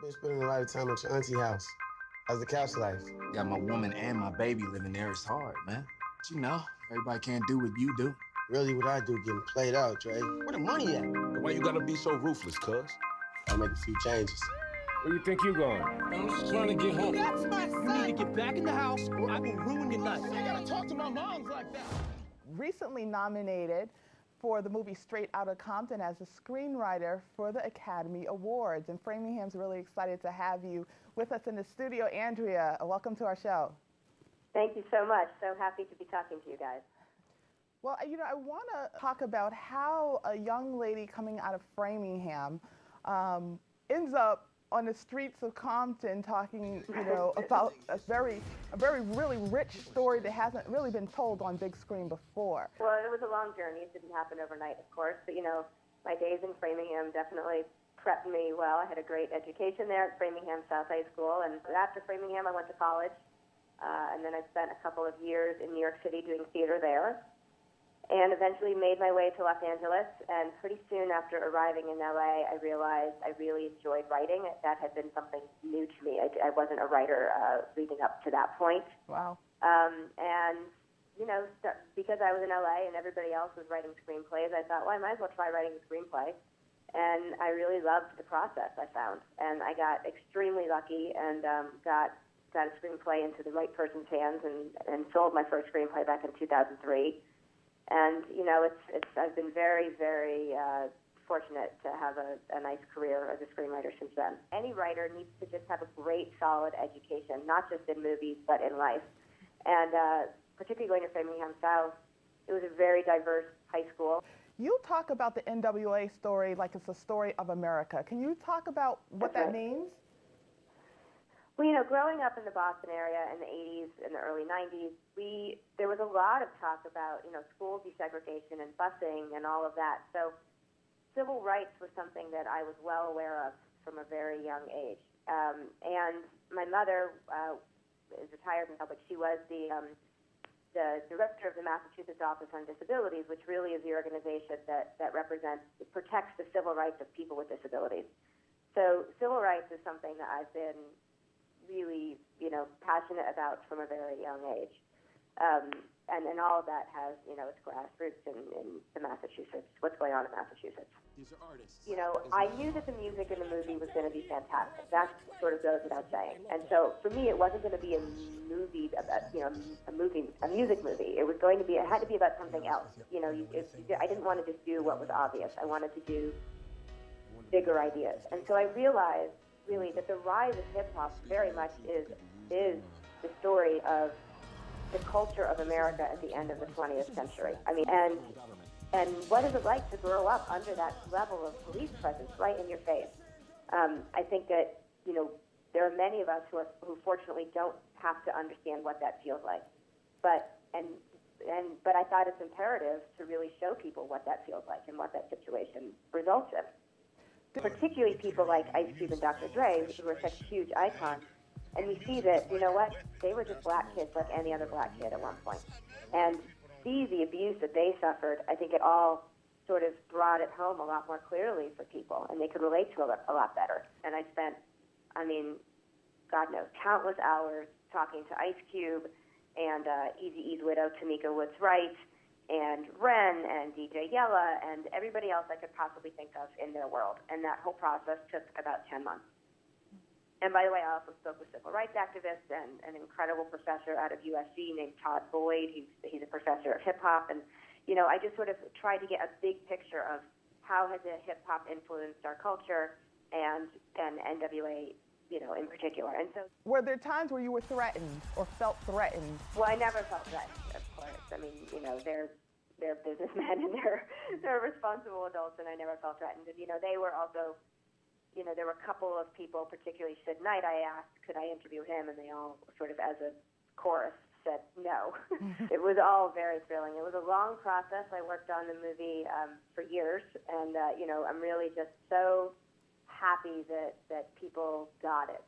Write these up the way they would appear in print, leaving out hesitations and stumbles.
You've been spending a lot of time at your auntie house. How's the couch life? Got my woman and my baby living there. It's hard, man. But you know, everybody can't do what you do. Really, what I do getting played out, Dre. Where the money at? Why you gotta be so ruthless, cuz? I'll make a few changes. Where you think you going? I'm just trying to get home. That's my son! You need to get back in the house or I will ruin your night. I gotta talk to my moms like that. Recently nominated for the movie Straight Outta Compton as a screenwriter for the Academy Awards. And Framingham's really excited to have you with us in the studio. Andrea, welcome to our show. Thank you so much. So happy to be talking to you guys. Well, you know, I want to talk about how a young lady coming out of Framingham ends up on the streets of Compton talking, you know, about a very really rich story that hasn't really been told on big screen before. Well, it was a long journey. It didn't happen overnight, of course, but you know, my days in Framingham definitely prepped me well. I had a great education there at Framingham South High School, and after Framingham, I went to college, and then I spent a couple of years in New York City doing theater there, and eventually made my way to Los Angeles. And pretty soon after arriving in LA, I realized I really enjoyed writing. That had been something new to me. I wasn't a writer leading up to that point. Wow. And, you know, because I was in LA and everybody else was writing screenplays, I thought, well, I might as well try writing a screenplay. And I really loved the process, I found. And I got extremely lucky and got a screenplay into the right person's hands and sold my first screenplay back in 2003. And, you know, I've been very, very fortunate to have a nice career as a screenwriter since then. Any writer needs to just have a great, solid education, not just in movies, but in life. And particularly going to Framingham South, it was a very diverse high school. You talk about the NWA story like it's a story of America. Can you talk about what that means? Well, you know, growing up in the Boston area in the 80s and the early 90s, there was a lot of talk about, you know, school desegregation and busing and all of that. So civil rights was something that I was well aware of from a very young age. And my mother is retired now, but she was the director of the Massachusetts Office on Disabilities, which really is the organization that protects the civil rights of people with disabilities. So civil rights is something that I've been really, you know, passionate about from a very young age. And all of that has, you know, its grassroots in the Massachusetts, what's going on in Massachusetts. These are artists. You know, I knew that the music in the movie was going to be fantastic. That sort of goes without saying. And so for me, it wasn't going to be a movie about, you know, a music movie. It was going to be, it had to be about something else. You know, I didn't want to just do what was obvious. I wanted to do bigger ideas. And so I realized really that the rise of hip-hop very much is the story of the culture of America at the end of the 20th century. I mean, and what is it like to grow up under that level of police presence right in your face? I think that, you know, there are many of us who fortunately don't have to understand what that feels like. But I thought it's imperative to really show people what that feels like and what that situation results in. Particularly people like Ice Cube and Dr. Dre, who are such huge icons. And we see that, you know what, they were just black kids like any other black kid at one point. And see the abuse that they suffered, I think it all sort of brought it home a lot more clearly for people, and they could relate to it a lot better. And I spent, I mean, God knows, countless hours talking to Ice Cube and Eazy-E's widow, Tamika Woods Wright, and Ren and DJ Yella and everybody else I could possibly think of in their world. And that whole process took about 10 months. And by the way, I also spoke with civil rights activists and an incredible professor out of USC named Todd Boyd. He's a professor of hip-hop. And, you know, I just sort of tried to get a big picture of how has hip-hop influenced our culture and NWA, you know, in particular. And so, were there times where you were threatened or felt threatened? Well, I never felt threatened, of course. I mean, you know, they're businessmen and they're responsible adults, and I never felt threatened. And, you know, they were also, you know, there were a couple of people, particularly Sid Knight, I asked, could I interview him? And they all sort of, as a chorus, said no. It was all very thrilling. It was a long process. I worked on the movie for years, and, you know, I'm really just so happy that people got it.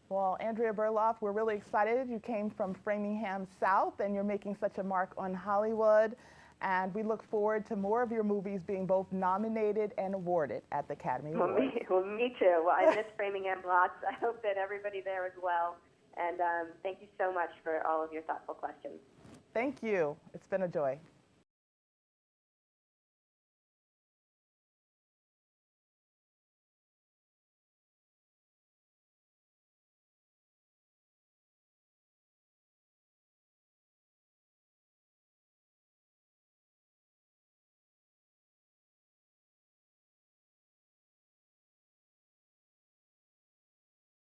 Well, Andrea Berloff, we're really excited. You came from Framingham South, and you're making such a mark on Hollywood. And we look forward to more of your movies being both nominated and awarded at the Academy Awards. Me too. Well, I miss Framingham lots. I hope that everybody there as well. And thank you so much for all of your thoughtful questions. Thank you. It's been a joy.